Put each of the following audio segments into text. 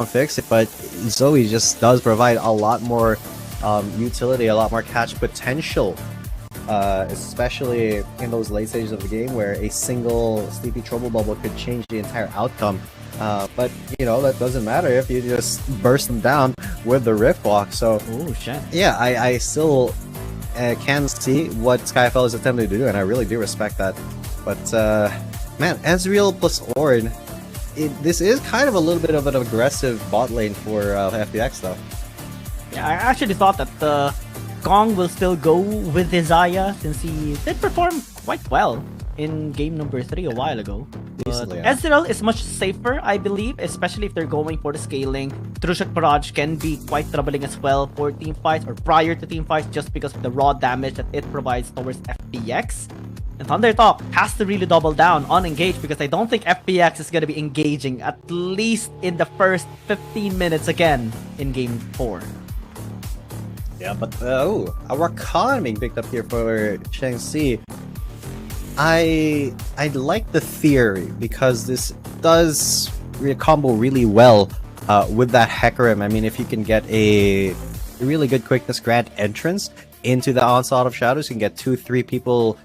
fix it, but Zoe just does provide a lot more utility, a lot more catch potential, especially in those late stages of the game where a single Sleepy Trouble Bubble could change the entire outcome. But you know, that doesn't matter if you just burst them down with the Rift Walk. So yeah, I still can see what Skyfell is attempting to do, and I really do respect that. But man, Ezreal plus Ord, this is kind of a little bit of an aggressive bot lane for FPX though. Yeah, I actually thought that Kong will still go with his Xayah since he did perform quite well in game number 3 a while ago. Ezreal is much safer, I believe, especially if they're going for the scaling. Trushak Barrage can be quite troubling as well for team fights or prior to team fights just because of the raw damage that it provides towards FPX. And Thundertalk has to really double down on engage because I don't think FPX is going to be engaging at least in the first 15 minutes again in game 4. Yeah, but a Rakan being picked up here for Shenxi. I like the theory because this does combo really well with that Hecarim. I mean, if you can get a really good quickness grant entrance into the Onslaught of Shadows, you can get 2-3 people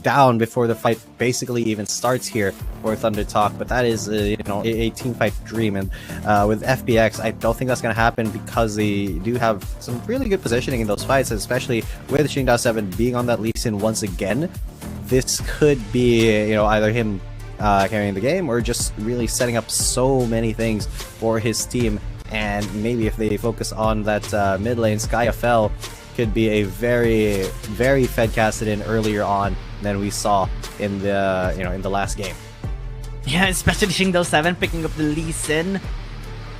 down before the fight basically even starts here for Thundertalk. But that is you know, a team fight dream, and with FPX I don't think that's gonna happen because they do have some really good positioning in those fights, especially with Bo7 being on that Lee Sin once again. This could be, you know, either him carrying the game or just really setting up so many things for his team. And maybe if they focus on that mid lane, Skyfell could be a very, very Fed casted in earlier on than we saw in the, you know, in the last game. Yeah, especially Bo7 picking up the Lee Sin.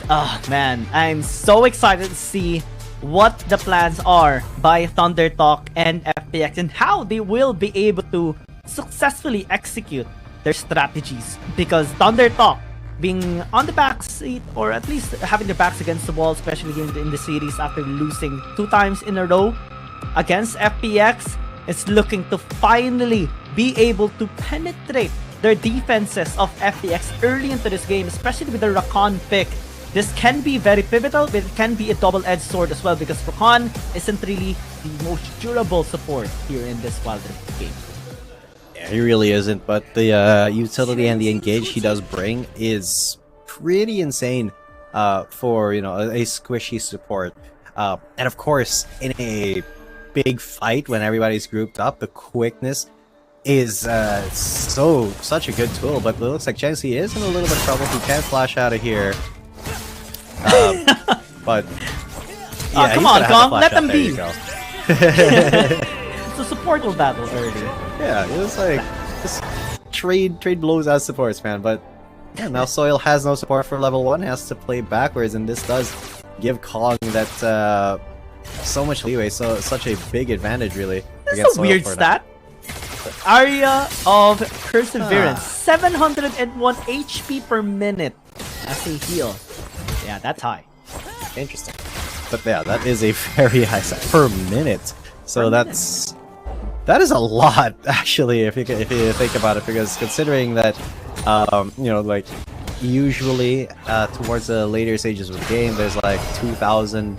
Oh man, I'm so excited to see what the plans are by Thundertalk and FPX and how they will be able to successfully execute their strategies, because Thundertalk being on the back seat, or at least having their backs against the wall, especially in the series after losing 2 times in a row against FPX, is looking to finally be able to penetrate their defenses of FPX early into this game, especially with the Rakan pick. This can be very pivotal, but it can be a double-edged sword as well, because Rakan isn't really the most durable support here in this Wild Rift game. Yeah, he really isn't, but the utility and the engage he does bring is pretty insane for, you know, a squishy support. And of course, in a big fight when everybody's grouped up, the quickness is such a good tool, but it looks like Shenxi is in a little bit of trouble. He can't flash out of here. But yeah, come on, Kong, let them be. It's a supportable battle early. Yeah, it was like just trade blows as supports, man. But yeah, now Soil has no support for level 1, has to play backwards, and this does give Kong that so much leeway, such a big advantage really. This is a weird stat. Area of Perseverance, 701 HP per minute as a heal. Yeah, that's high. Interesting. But yeah, that is a very high stat per minute. So that is a lot, actually, if you think about it, because considering that you know, like usually towards the later stages of the game, there's like 2,000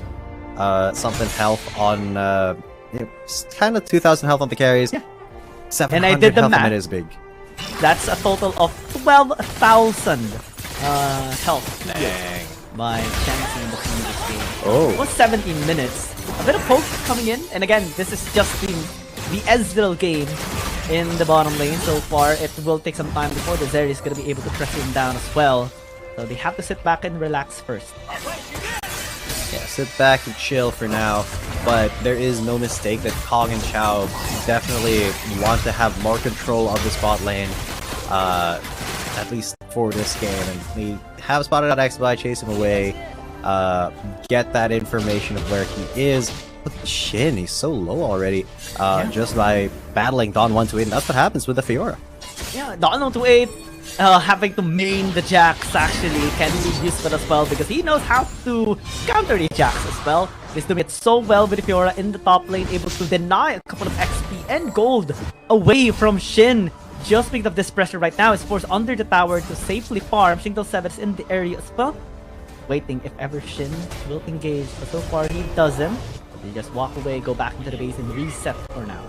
something health on you know, kind of 2,000 health on the carries. Yeah. 700 and I did the health math. on it is big. That's a total of 12,000 health. Dang. By Shenxi in the previous game. Oh. It was 17 minutes. A bit of poke coming in, and again, this is just the Ezreal game in the bottom lane so far. It will take some time before the Zeri is going to be able to press him down as well. So they have to sit back and relax first. Yeah, sit back and chill for now. But there is no mistake that Kong and Chao definitely want to have more control of the spot lane, at least for this game. And they have spotted out XY, chase him away, get that information of where he is. Look at Shin, he's so low already, just by battling Dawn 128, and that's what happens with the Fiora. Yeah, Dawn 128 having to main the Jax actually can be useful as well, because he knows how to counter the Jax as well. He's doing it so well with the Fiora in the top lane, able to deny a couple of XP and gold away from Shin. Just picked up this pressure right now, is forced under the tower to safely farm. Bo7 is in the area as well. waiting if ever Shin will engage, but so far he doesn't. He just walk away, go back into the base, and reset for now.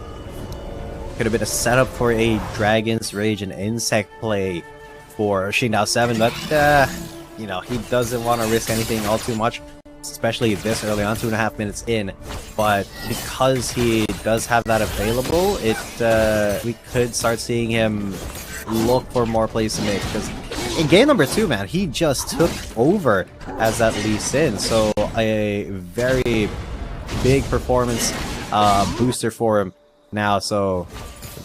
Could have been a setup for a Dragon's Rage and Insect play for Shingdao7, but you know, he doesn't want to risk anything all too much, especially this early on, 2.5 minutes in. But because he does have that available, we could start seeing him look for more plays to make, because in game number 2, man, he just took over as that Lee Sin, so a very big performance booster for him now. So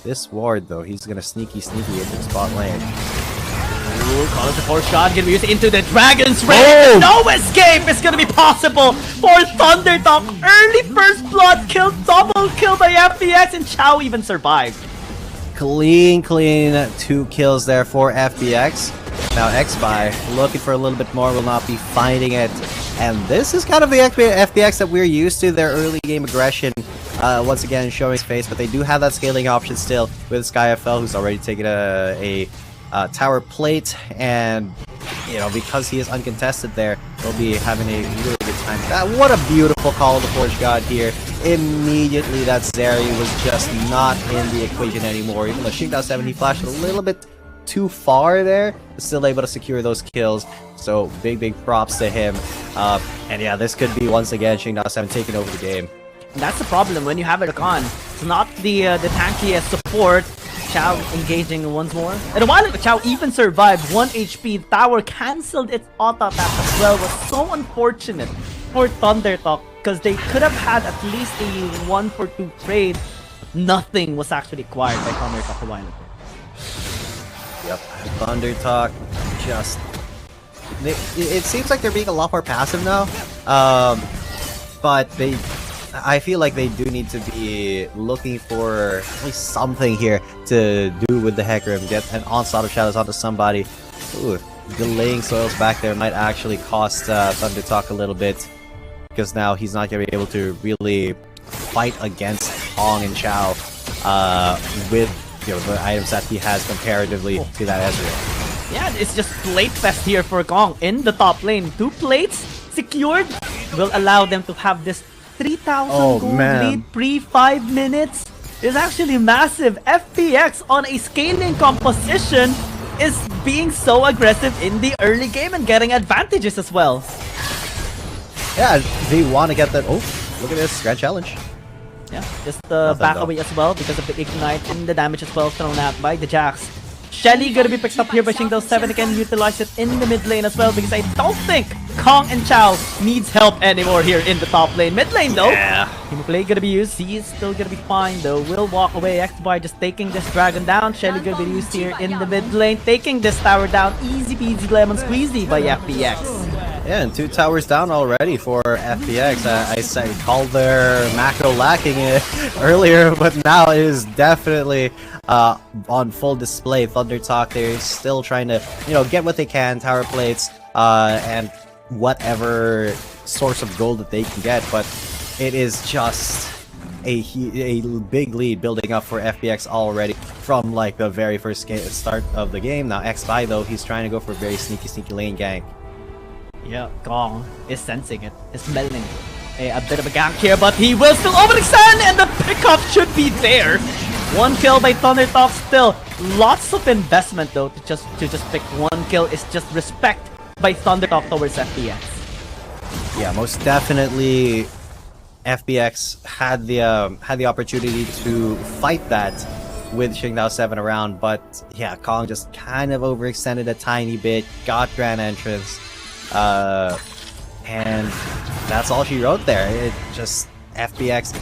this ward, though, he's gonna sneaky into the spot lane. Ooh, call it the 4th shot, gonna be used into the Dragon's Rage. No escape is gonna be possible for Thundertalk. Early first blood kill, double kill by FPX, and Chao even survived. Clean 2 kills there for FPX. Now XSpy looking for a little bit more, will not be finding it. And this is kind of the FPX that we're used to, their early game aggression. Once again showing his face, but they do have that scaling option still with SkyFL, who's already taken a tower plate, and you know, because he is uncontested there, they'll be having a really good time. What a beautiful call of the Forge God here. Immediately that Zeri was just not in the equation anymore. Even though Shingdao7, he flashed a little bit too far there, but still able to secure those kills. So big props to him. And yeah, this could be once again Shingdao7 taking over the game. And that's the problem when you have it on. It's not the tankiest support. Chao engaging once more. And while Chao even survived 1 HP, tower cancelled its auto attack as well. Was so unfortunate for Thundertalk, because they could have had at least a 1-for-2 trade. Nothing was actually acquired by Thundertalk a while ago. Yep, Thundertalk just... It seems like they're being a lot more passive now. But I feel like they do need to be looking for at least something here to do with the Hecarim. Get an onslaught of shadows onto somebody. Ooh, delaying soils back there might actually cost Thundertalk a little bit, because now he's not going to be able to really fight against Kong and Chao with the items that he has comparatively to that Ezreal. Yeah, it's just plate fest here for Kong in the top lane. 2 plates secured will allow them to have this 3,000 gold lead pre-5 minutes. Is actually massive. FPX on a scaling composition is being so aggressive in the early game and getting advantages as well. Yeah, they want to get that. Oh, look at this grand challenge. Yeah, just back away as well because of the ignite and the damage as well thrown out by the Jax. Shelly gonna be picked up here by Shingdao7 again, utilize it in the mid lane as well, because I don't think Kong and Chao needs help anymore here in the top lane. Mid lane though, Team Play gonna be used, he is still gonna be fine though, will walk away. XSpy just taking this dragon down, Shelly gonna be used here in the mid lane, taking this tower down, easy peasy lemon squeezy by FPX. Yeah, and 2 towers down already for FPX. I called their macro lacking it earlier, but now it is definitely on full display. Thundertalk, they're still trying to, get what they can, tower plates, and whatever source of gold that they can get, but it is just a big lead building up for FPX already from like the very first start of the game. Now XSpy though, he's trying to go for a very sneaky lane gank. Yeah, Gong is sensing it, is smelling a bit of a gank here, but he will still overextend, and the pickup should be there. 1 kill by Thundertalk still. Lots of investment though to just pick 1 kill is just respect by Thundertalk towards FPX. Yeah, most definitely FPX had the opportunity to fight that with Shingdao7 around, but yeah, Kong just kind of overextended a tiny bit, got Grand Entrance, and that's all she wrote there. It just FPX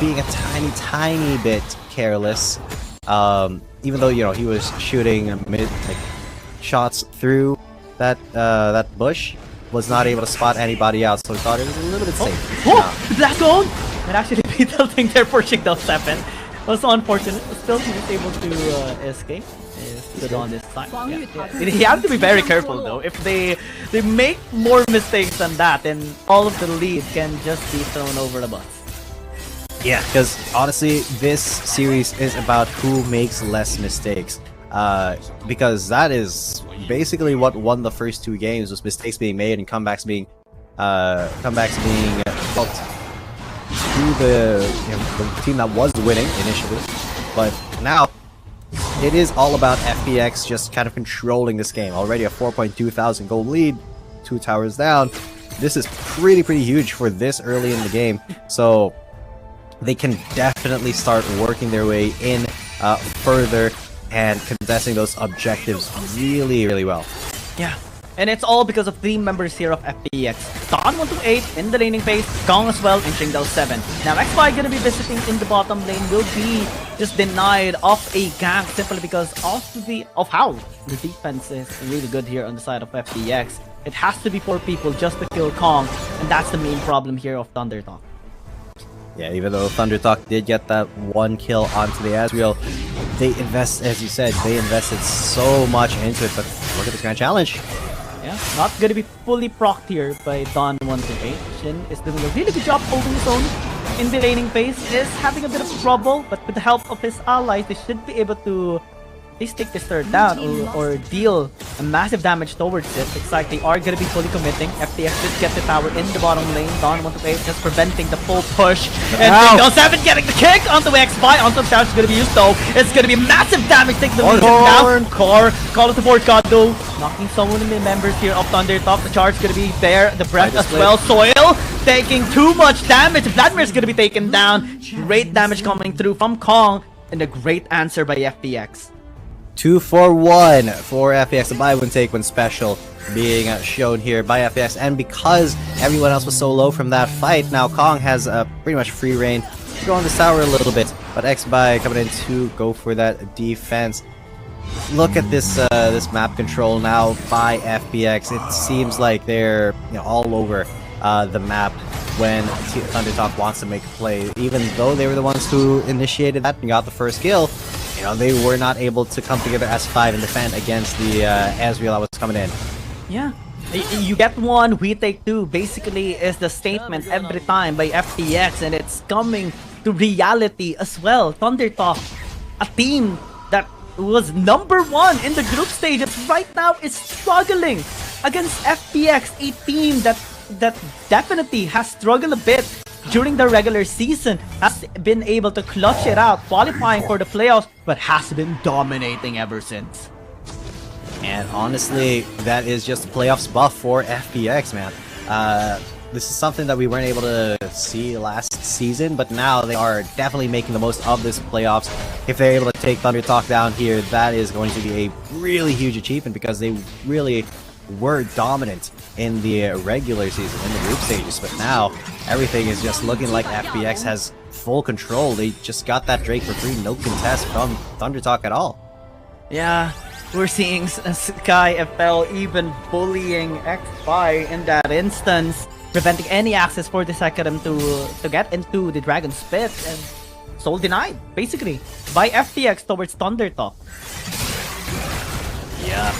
being a tiny bit careless, even though he was shooting shots through that bush, was not able to spot anybody else, so he thought it was a little bit safe. Oh, Black Zone! It actually be tilting there for Shingdao7. Also unfortunate, but still he was able to escape. Good on this side. Yeah. He has to be very careful though. If they make more mistakes than that, then all of the lead can just be thrown over the bus. Yeah, because honestly, this series is about who makes less mistakes. because that is basically what won the first 2 games, was mistakes being made and comebacks being felt to the team that was winning initially. But now it is all about FPX just kind of controlling this game. Already a 4,200 gold lead, 2 towers down. This is pretty huge for this early in the game. So they can definitely start working their way in further and contesting those objectives really well. Yeah. And it's all because of 3 members here of FPX. Don128 in the laning phase, Kong as well, and Shingdao7. Now XY gonna be visiting in the bottom lane, will be just denied of a gank simply because of how the defense is really good here on the side of FPX. It has to be 4 people just to kill Kong, and that's the main problem here of ThunderTalk. Yeah, even though ThunderTalk did get that 1 kill onto the Azrael, they as you said, they invested so much into it. But look at this grand challenge. Yeah, not gonna be fully procced here by Don128. Shin is doing a really good job holding his own in the laning phase. Is having a bit of trouble, but with the help of his allies, they should be able to at least take this third down or deal a massive damage towards it. It's like they are gonna be fully committing. FPX did get the tower in the bottom lane. Don128 just preventing the full push. And Go7 getting the kick onto XY. Onto the charge is gonna be used though. It's gonna be massive damage taking the lead down. Call it the board god though. Knocking someone in the members here of ThunderTalk. The charge is gonna be there. The breath as well. Soil taking too much damage. Vladimir's gonna be taken down. Great damage coming through from Kong. And a great answer by FPX. 2-for-1 for FPX, a buy one take one special being shown here by FPX, and because everyone else was so low from that fight, now Kong has pretty much free reign to go on this tower a little bit, but XBuy coming in to go for that defense. Look at this this map control now by FPX. It seems like they're all over the map when ThunderTalk wants to make a play, even though they were the ones who initiated that and got the first kill. They were not able to come together as 5 and defend against the Azrael that was coming in. Yeah. You get 1, we take 2, basically is the statement every time by FPX, and it's coming to reality as well. ThunderTalk, a team that was number 1 in the group stage, right now is struggling against FPX, a team that definitely has struggled a bit during the regular season, has been able to clutch it out, qualifying for the playoffs, but has been dominating ever since. And honestly, that is just a playoffs buff for FPX, man. This is something that we weren't able to see last season, but now they are definitely making the most of this playoffs. If they're able to take ThunderTalk down here, that is going to be a really huge achievement, because they really were dominant in the regular season, in the group stages, but now everything is just looking like FPX has full control. They just got that Drake for free, no contest from ThunderTalk at all. Yeah, we're seeing Sky FL even bullying XY in that instance, preventing any access for the Sakaram to get into the Dragon's Pit, and soul denied, basically, by FPX towards ThunderTalk. Yeah.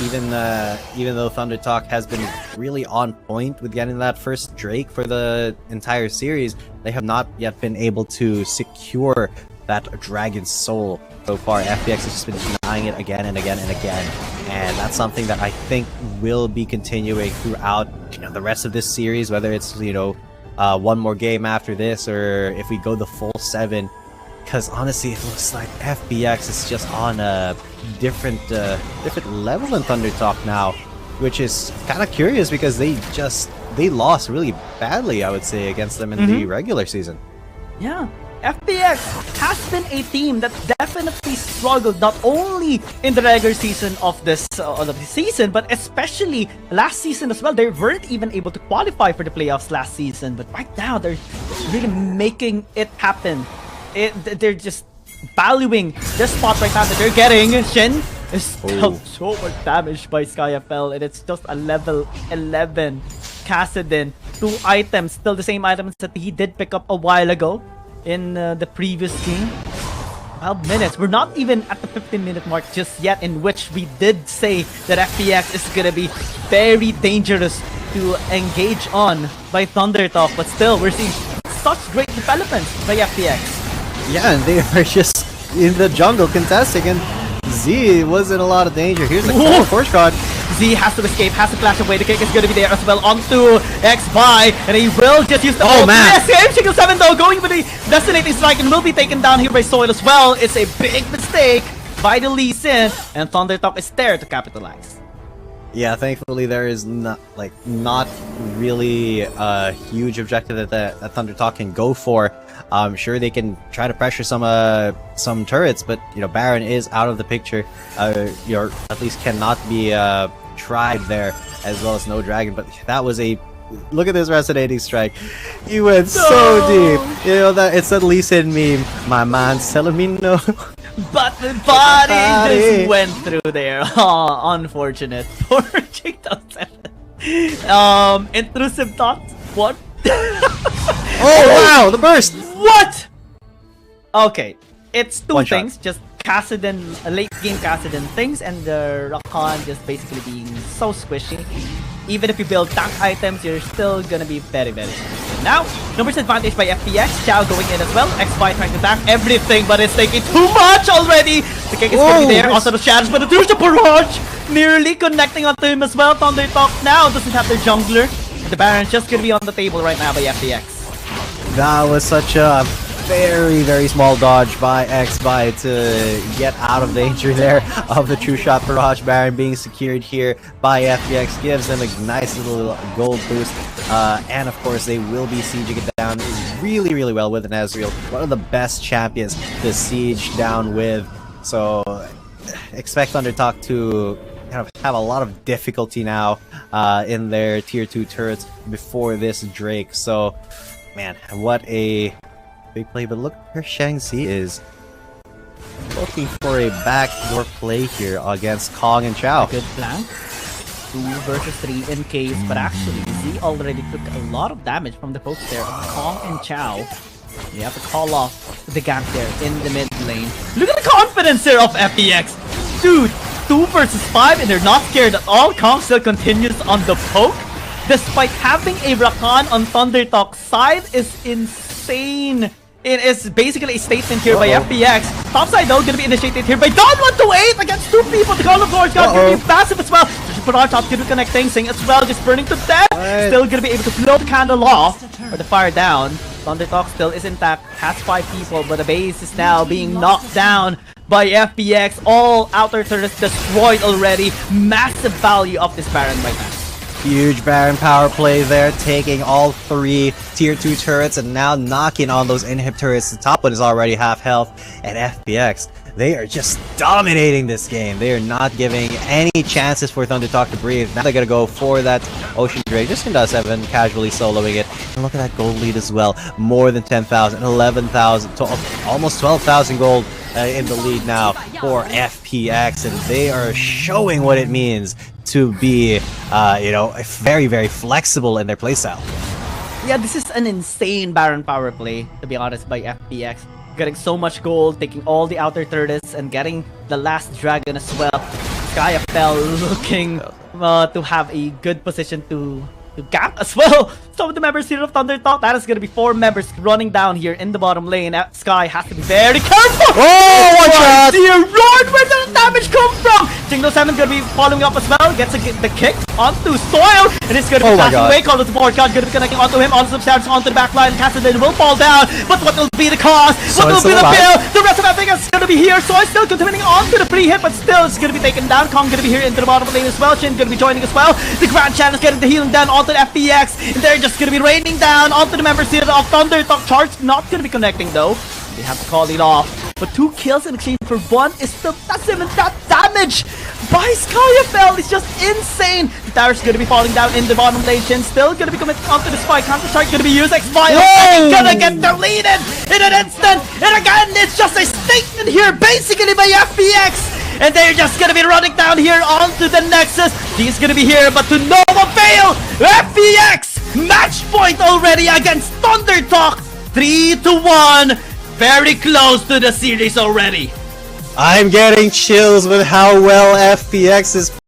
Even though ThunderTalk has been really on point with getting that first Drake for the entire series, they have not yet been able to secure that Dragon's Soul so far. FPX has just been denying it again and again and again, and that's something that I think will be continuing throughout the rest of this series, whether it's one more game after this, or if we go the full 7. Because honestly, it looks like FPX is just on a different level than ThunderTalk now, which is kind of curious because they lost really badly, I would say, against them in the regular season. Yeah, FPX has been a team that definitely struggled not only in the regular season of this season, but especially last season as well. They weren't even able to qualify for the playoffs last season, but right now they're really making it happen. They're just valuing this spot right now that they're getting. Shin is dealt so much damage by SkyFL, and it's just a level 11 Kassadin. 2 items, still the same items that he did pick up a while ago in the previous game. 12 minutes. We're not even at the 15-minute mark just yet, in which we did say that FPX is gonna be very dangerous to engage on by ThunderTalk, but still we're seeing such great developments by FPX. Yeah, and they are just in the jungle contesting, and Z was in a lot of danger. Here's the Ooh. Force Card. Z has to escape, has to flash away. The kick is going to be there as well onto X-By, and he will just use the man. Escape. Single 7 though, going with the Destinating Strike and will be taken down here by Soil as well. It's a big mistake by the Lee Sin, and Thundertalk is there to capitalize. Yeah, thankfully there is not really a huge objective that Thundertalk can go for. I'm sure they can try to pressure some turrets, but you know Baron is out of the picture. Or at least cannot be tried there, as well as no dragon. But that was a look at this resonating strike. He went so deep. You know that it's at least in meme. My mind's telling me no. But the body just went through there. Oh, unfortunate for Chick7. Intrusive thoughts. What? Oh wow, the burst! What? Okay, it's two One things. shot. Just Kassadin, late game Kassadin things, and the Rakan just basically being so squishy. Even if you build tank items, you're still gonna be very, very squishy. Now, numbers advantage by FPX. Chao going in as well. X-By trying to tank everything, but it's taking too much already. The kick is gonna be there. Also the shadows, but there's the barrage nearly connecting onto him as well. Thundertalk now doesn't have their jungler. The Baron's just gonna be on the table right now by FPX. That was such a very, very small dodge by X-By to get out of danger there of the true shot barrage. Baron being secured here by FPX gives them a nice little gold boost. And of course, they will be sieging it down really, really well with an Ezreal. One of the best champions to siege down with. So expect Thundertalk to kind of have a lot of difficulty now in their tier 2 turrets before this Drake. So man, what a big play. But look where Shang-Chi is looking for a backdoor play here against Kong and Chao. Good plan. 2 versus 3 in case, but actually Z already took a lot of damage from the pokes there of Kong and Chao. You have to call off the gank there in the mid lane. Look at the confidence here of FPX! Dude, 2 versus 5 and they're not scared at all. Kong still continues on the poke. Despite having a Rakan on Thundertalk's side is insane. It is basically a statement here by FPX. Topside though gonna be initiated here by Don 128 against 2 people. The Call of Lords gonna be passive as well. Barrage top gonna connecting, Sing as well, just burning to death. Still gonna be able to blow the candle off or the fire down. Thundertalk still is intact, has 5 people, but the base is now being knocked down by FPX. All outer turrets destroyed already. Massive value of this Baron right now. Huge Baron power play there, taking all 3 tier 2 turrets and now knocking on those inhib turrets. The top one is already half health, and FPX, they are just dominating this game. They are not giving any chances for Thundertalk to breathe. Now they're gonna go for that Ocean Drake, just into 7, casually soloing it. And look at that gold lead as well. More than 10,000, 11,000, almost 12,000 gold in the lead now for FPX, and they are showing what it means to be, you know, very, very flexible in their playstyle. Yeah, this is an insane Baron power play, to be honest, by FPX. Getting so much gold, taking all the outer turrets, and getting the last dragon as well. Skyafel looking to have a good position to gank as well. Some of the members here of Thundertalk, that is going to be 4 members running down here in the bottom lane. Sky has to be very careful. Oh, one shot! Dear Lord, where did the damage come from? Jingle 7 going to be following up as well. Gets the kick onto Soil, and it's going to be passing away. Call of the board card going to be connecting onto him. Also some stabs onto the back line. Kassadin will fall down, but what will be the cost? What will be the bill? The rest of that thing is going to be here. Soil still continuing on to the pre-hit, but still it's going to be taken down. Kong going to be here into the bottom lane as well. Shin going to be joining as well. The Grand Chan is getting the healing down onto the FPX, and they're just going to be raining down onto the members here of Thundertalk. Charge not going to be connecting though. They have to call it off. But 2 kills in exchange for 1 is still massive, and that damage by Skyafel is just insane. The Towers going to be falling down in the bottom lane. Shin still going to be committing onto the spike. Counter-strike going to be used. X-Fire gonna get deleted in an instant. And again, it's just a statement here basically by FPX. And they're just gonna be running down here onto the Nexus. He's gonna be here, but to no avail. FPX match point already against Thundertalk. 3-1. Very close to the series already. I'm getting chills with how well FPX is